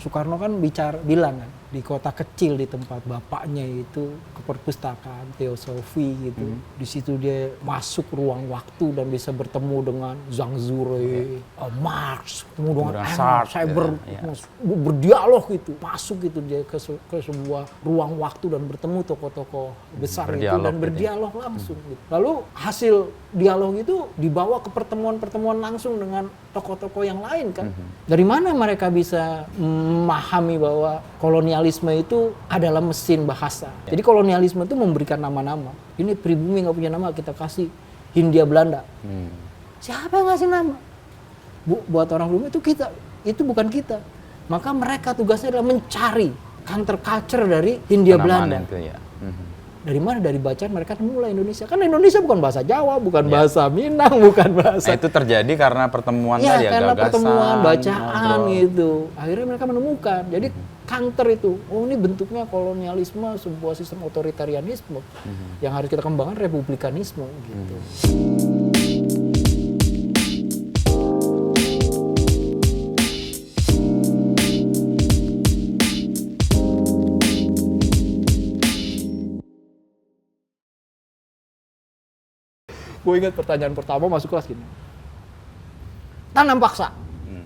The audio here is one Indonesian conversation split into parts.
Soekarno kan bilang kan di kota kecil di tempat bapaknya itu ke perpustakaan teosofi gitu. Di situ dia masuk ruang waktu dan bisa bertemu dengan Zhang Zuore, Marx, ketemu dengan Engels. Saya berdialog gitu, masuk gitu dia ke sebuah ruang waktu dan bertemu tokoh-tokoh besar itu dan berdialog langsung gitu. Lalu hasil dialog itu dibawa ke pertemuan-pertemuan langsung dengan tokoh-tokoh yang lain kan. Dari mana mereka bisa memahami bahwa kolonialisme itu adalah mesin bahasa. Jadi kolonialisme itu memberikan nama-nama. Ini pribumi nggak punya nama, kita kasih Hindia Belanda. Siapa yang ngasih nama? Buat orang pribumi itu kita, itu bukan kita. Maka mereka tugasnya adalah mencari counter culture dari Hindia Belanda. Itu, ya. Dari mana? Dari bacaan mereka mulai Indonesia. Kan Indonesia bukan bahasa Jawa, bukan bahasa Minang, bukan bahasa... Nah, itu terjadi karena pertemuan tadi ya, karena gagasan, pertemuan, bacaan gitu. Akhirnya mereka menemukan. Jadi counter itu, oh ini bentuknya kolonialisme, sebuah sistem otoritarianisme. Yang harus kita kembangkan republikanisme gitu. Gue ingat pertanyaan pertama masuk kelas gini. Tanam paksa.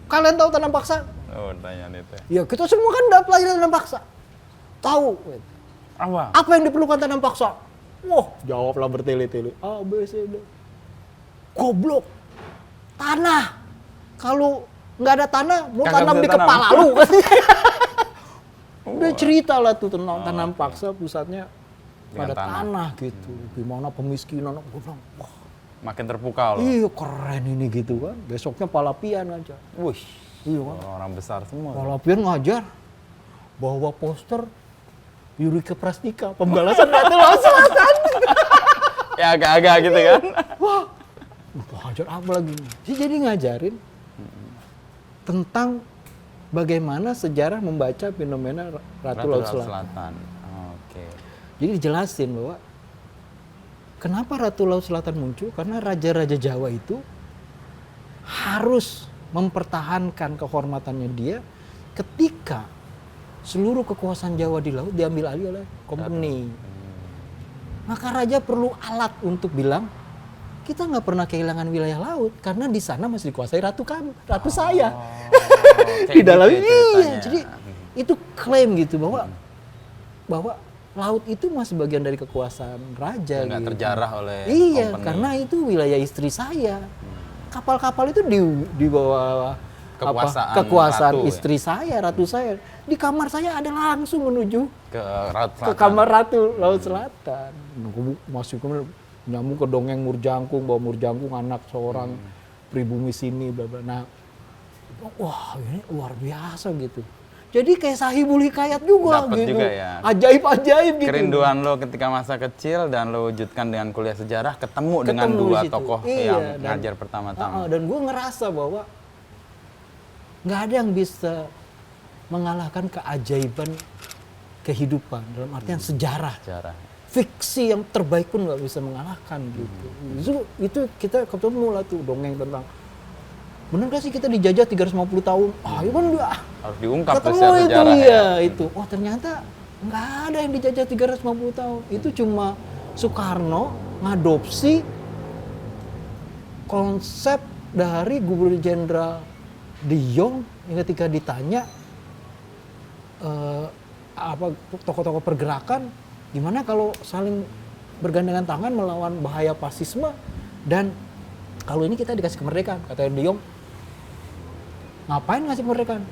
Kalian tahu tanam paksa? Oh, pertanyaan itu. Ya kita semua kan udah pelajaran tanam paksa. Tahu. Apa yang diperlukan tanam paksa? Wah, jawablah bertele-tele. A, B, C, D. Goblok. Tanah. Kalau nggak ada tanah, mau tanam di kepala lu. Udah cerita lah tuh tentang tanam paksa, pusatnya pada tanah gitu. Gimana pemiskinan. Gue bilang, wah. Makin terpukau loh. Iya keren ini gitu kan. Besoknya Palapian ngajar. Wih, iya kan. Orang besar semua. Palapian ngajar. Bawa poster Yurika Prastika. Pembalasan Ratu Laut Selatan. Ya agak-agak gitu kan. Wah. Ngajar apa lagi nih? Jadi ngajarin tentang bagaimana sejarah membaca fenomena Ratu Laut Selatan. Oke. Jadi dijelasin bahwa kenapa Ratu Laut Selatan muncul? Karena raja-raja Jawa itu harus mempertahankan kehormatannya dia ketika seluruh kekuasaan Jawa di laut diambil alih oleh company. Maka raja perlu alat untuk bilang, kita nggak pernah kehilangan wilayah laut karena di sana masih dikuasai ratu saya. Di dalam iya. Jadi itu klaim gitu bahwa laut itu masih bagian dari kekuasaan raja. Nggak gitu. Terjarah oleh company. Karena itu wilayah istri saya. Kapal-kapal itu di bawah kekuasaan istri saya, ratu saya. Di kamar saya ada langsung menuju ke kamar Ratu Laut Selatan. Masuk nyambung ke dongeng Murjangkung, bahwa Murjangkung anak seorang pribumi sini, bla bla. Nah, wah ini luar biasa gitu. Jadi kayak Sahibul Hikayat juga dapet gitu. Juga ya. Ajaib-ajaib gitu. Kerinduan lo ketika masa kecil dan lo wujudkan dengan kuliah sejarah, ketemu dengan dua tokoh yang ngajar pertama-tama. Dan gue ngerasa bahwa nggak ada yang bisa mengalahkan keajaiban kehidupan, dalam artian sejarah. Fiksi yang terbaik pun nggak bisa mengalahkan gitu. Itu kita ketemu lah tuh dongeng tentang bener gak sih kita dijajah 350 tahun? Iya kan harus diungkap ketemu sejarah itu ya. Itu. Oh ternyata nggak ada yang dijajah 350 tahun. Itu cuma Soekarno ngadopsi konsep dari Gubernur Jenderal De Jong yang ketika ditanya tokoh-tokoh pergerakan gimana kalau saling bergandengan tangan melawan bahaya fasisme, dan kalau ini kita dikasih kemerdekaan, kata De Jong. Ngapain ngasih kemerdekaan?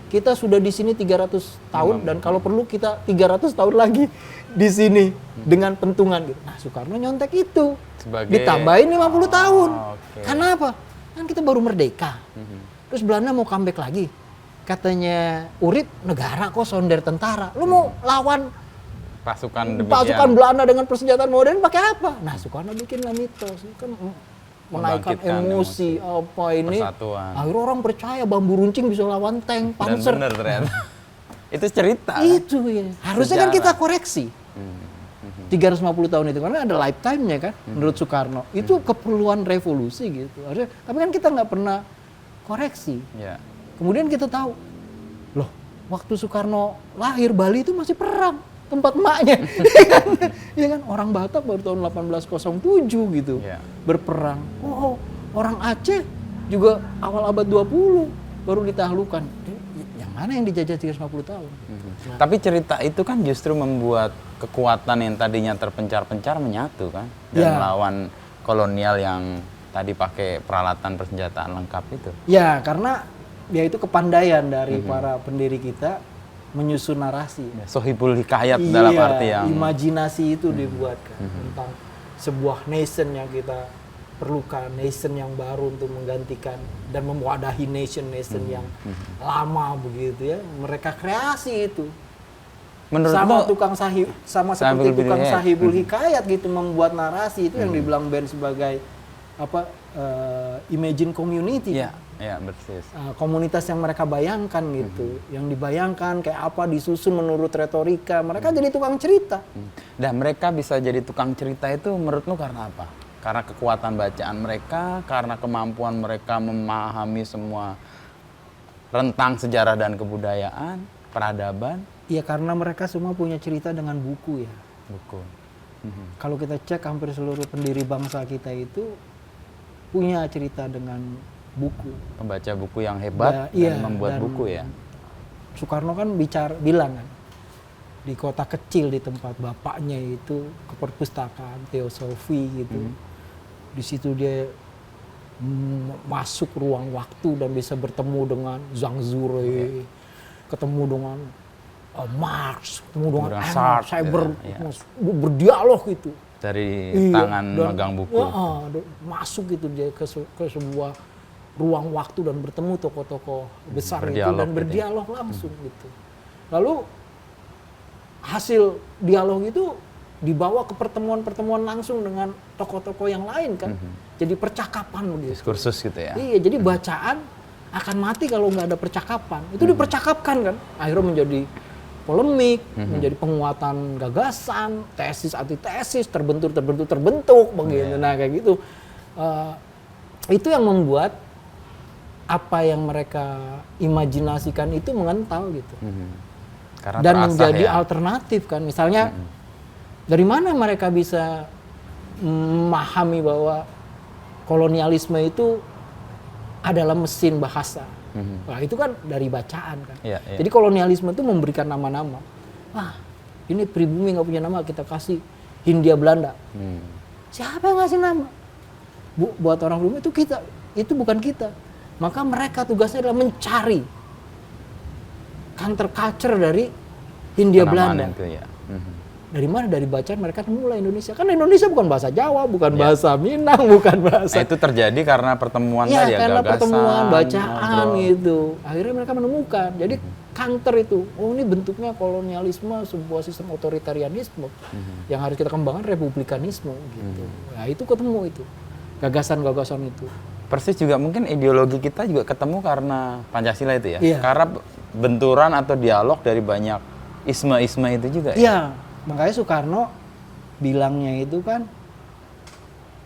Kita sudah di sini 300 tahun dan kalau perlu kita 300 tahun lagi di sini dengan pentungan gitu. Nah, Soekarno nyontek itu. Ditambahin 50 tahun. Kenapa? Kan kita baru merdeka. Terus Belanda mau comeback lagi. Katanya Urip, negara kok sonder tentara. Lu mau lawan pasukan Belanda dengan persenjataan modern pakai apa? Nah, Soekarno bikin lah mitos. Kan menaikkan emosi apa ini. Persatuan. Akhirnya orang percaya bambu runcing bisa lawan tank, panser. Dan bener ternyata. Itu cerita. Itu ya. Harusnya kan kita koreksi. 350 tahun itu karena ada lifetime-nya kan menurut Soekarno. Itu keperluan revolusi gitu. Harusnya, tapi kan kita nggak pernah koreksi. Ya. Kemudian kita tahu, loh waktu Soekarno lahir Bali itu masih perang, tempat emaknya. Iya kan, orang Batak baru tahun 1807 gitu berperang. Oh, orang Aceh juga awal abad 20 baru ditaklukkan. Yang mana yang dijajah 350 tahun? Tapi cerita itu kan justru membuat kekuatan yang tadinya terpencar-pencar menyatu kan, dan melawan kolonial yang tadi pakai peralatan persenjataan lengkap itu. Ya, karena ya itu kepandaian dari para pendiri kita menyusun narasi. Sohibul hikayat dalam arti yang imajinasi itu dibuatkan tentang sebuah nation yang kita perlukan, nation yang baru untuk menggantikan dan mewadahi nation yang lama begitu ya. Mereka kreasi itu. Sama seperti tukang sahibul hikayat gitu, membuat narasi itu yang dibilang Ben sebagai apa imagine community. Ya, persis. Komunitas yang mereka bayangkan gitu, yang dibayangkan kayak apa disusun menurut retorika. Mereka jadi tukang cerita. Dan mereka bisa jadi tukang cerita itu menurutmu karena apa? Karena kekuatan bacaan mereka, karena kemampuan mereka memahami semua rentang sejarah dan kebudayaan, peradaban. Iya, karena mereka semua punya cerita dengan buku ya. Buku. Kalau kita cek hampir seluruh pendiri bangsa kita itu punya cerita dengan buku. Pembaca buku yang hebat dan membuat buku ya. Soekarno kan bilang kan, di kota kecil di tempat bapaknya itu ke perpustakaan teosofi gitu. Di situ dia masuk ruang waktu dan bisa bertemu dengan Zhang Zuore, ketemu dengan Marx, ketemu dengan Engels, saya berdialog itu. Dari tangan megang buku. Masuk gitu dia ke sebuah ruang waktu dan bertemu tokoh-tokoh besar itu dan berdialog langsung gitu. Lalu hasil dialog itu dibawa ke pertemuan-pertemuan langsung dengan tokoh-tokoh yang lain kan. Jadi percakapan begitu. Diskursus gitu ya. Iya, jadi bacaan akan mati kalau nggak ada percakapan. Itu dipercakapkan kan. Akhirnya menjadi polemik, menjadi penguatan gagasan, tesis antitesis, terbentuk begitu. Nah, kayak gitu. Itu yang membuat apa yang mereka imajinasikan itu mengental gitu. Karena dan menjadi alternatif kan. Misalnya dari mana mereka bisa memahami bahwa kolonialisme itu adalah mesin bahasa. Nah, itu kan dari bacaan kan. Jadi kolonialisme itu memberikan nama-nama. Ini pribumi nggak punya nama, kita kasih Hindia Belanda. Siapa yang ngasih nama? Buat orang pribumi itu kita, itu bukan kita. Maka mereka tugasnya adalah mencari counter culture dari Hindia Belanda. Itu, Dari mana? Dari bacaan mereka mulai Indonesia. Kan Indonesia bukan bahasa Jawa, bukan bahasa Minang, bukan bahasa. Nah, itu terjadi karena pertemuan tadi ya, karena gagasan, pertemuan, bacaan gitu. Akhirnya mereka menemukan. Jadi counter itu, ini bentuknya kolonialisme, sebuah sistem otoritarianisme yang harus kita kembangkan republikanisme gitu. Nah, itu ketemu itu. Gagasan-gagasan itu. Persis juga mungkin ideologi kita juga ketemu karena Pancasila itu ya. Karena benturan atau dialog dari banyak isme-isme itu juga ya. Iya, makanya Soekarno bilangnya itu kan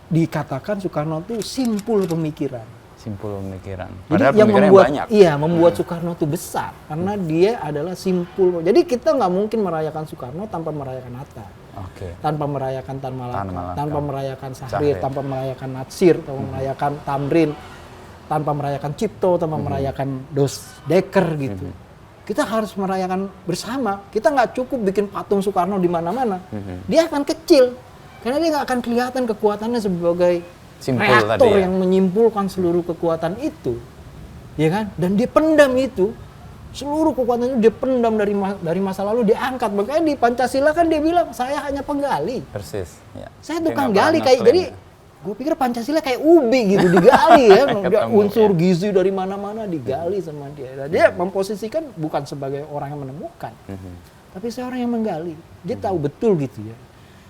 dikatakan Soekarno itu simpul pemikiran. Simpul pemikiran. Padahal yang membuat banyak. Iya, membuat Soekarno itu besar karena dia adalah simpul. Jadi kita nggak mungkin merayakan Soekarno tanpa merayakan Hatta. Tanpa merayakan Tan Malaka, tanpa merayakan Syahrir, tanpa merayakan Natsir, tanpa merayakan Tamrin, tanpa merayakan Cipto, tanpa merayakan Dos Dekker gitu. Kita harus merayakan bersama. Kita nggak cukup bikin patung Soekarno di mana-mana. Dia akan kecil karena dia nggak akan kelihatan kekuatannya sebagai reaktor yang menyimpulkan seluruh kekuatan itu, ya kan? Dan dia pendam itu. Seluruh kekuatan itu dia pendam dari masa lalu, dia angkat. Makanya di Pancasila kan dia bilang, saya hanya penggali. Persis. Ya. Saya tukang gali kayak, jadi gue pikir Pancasila kayak ubi gitu, digali ya. Dia unsur gizi dari mana-mana digali sama dia. Dan dia memposisikan bukan sebagai orang yang menemukan, tapi seorang yang menggali. Dia tahu betul gitu ya.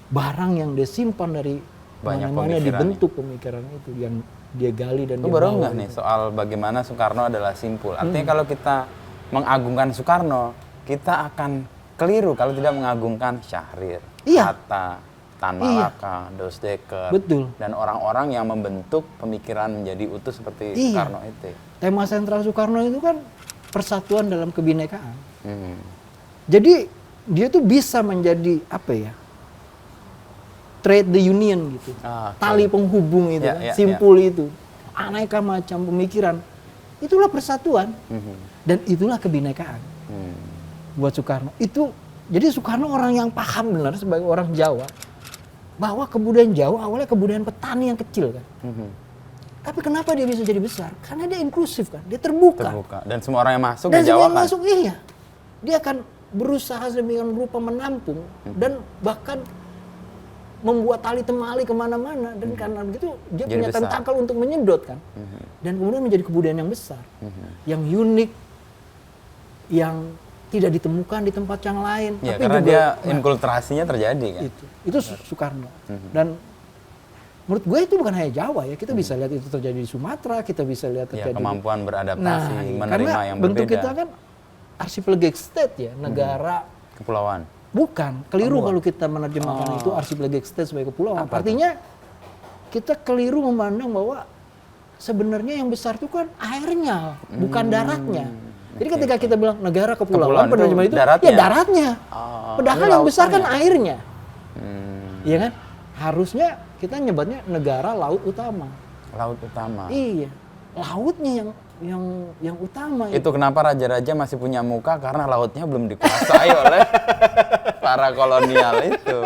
Barang yang dia simpan dari mana-mana dibentuk pemikiran itu yang dia gali dan dia baru nggak nih soal bagaimana Soekarno adalah simpul. Artinya kalau kita mengagungkan Soekarno, kita akan keliru kalau tidak mengagungkan Syahrir, Hatta, Tan Malaka, Dos Dekker, dan orang-orang yang membentuk pemikiran menjadi utuh seperti Soekarno itu. Tema sentral Soekarno itu kan persatuan dalam kebinekaan. Jadi dia tuh bisa menjadi apa ya? Trade the union gitu. Tali penghubung itu, simpul itu. Aneka macam pemikiran. Itulah persatuan. Dan itulah kebinekaan. Buat Soekarno. Jadi Soekarno orang yang paham benar sebagai orang Jawa. Bahwa kebudayaan Jawa awalnya kebudayaan petani yang kecil kan. Tapi kenapa dia bisa jadi besar? Karena dia inklusif kan. Dia terbuka. Dan semua orang yang masuk Dan di Jawa kan. masuk, iya. Dia akan berusaha sedemikian rupa menampung. Dan bahkan membuat tali temali kemana-mana, dan karena begitu dia jadi punya besar. tentakel untuk menyedot kan, dan kemudian menjadi kebudayaan yang besar, yang unik, yang tidak ditemukan di tempat yang lain. Ya, tapi karena juga, dia inkulturasinya terjadi kan. Itu Soekarno. Dan menurut gue itu bukan hanya Jawa ya, kita bisa lihat itu terjadi di Sumatera, kita bisa lihat terjadi. Kemampuan beradaptasi, menerima karena yang bentuk berbeda. kita kan archipelagic state ya, negara. Kepulauan. Bukan, keliru kalau kita menerjemahkan itu archipelagic state sebagai kepulauan. Artinya kita keliru memandang bahwa sebenarnya yang besar itu kan airnya, bukan daratnya. Jadi ketika kita bilang negara kepulauan penerjemahan itu daratnya. Ya daratnya. Padahal yang besar kan airnya. Iya kan? Harusnya kita nyebutnya negara laut utama. Laut utama. Iya. Lautnya yang utama. Itu kenapa raja-raja masih punya muka, karena lautnya belum dikuasai oleh para kolonial itu.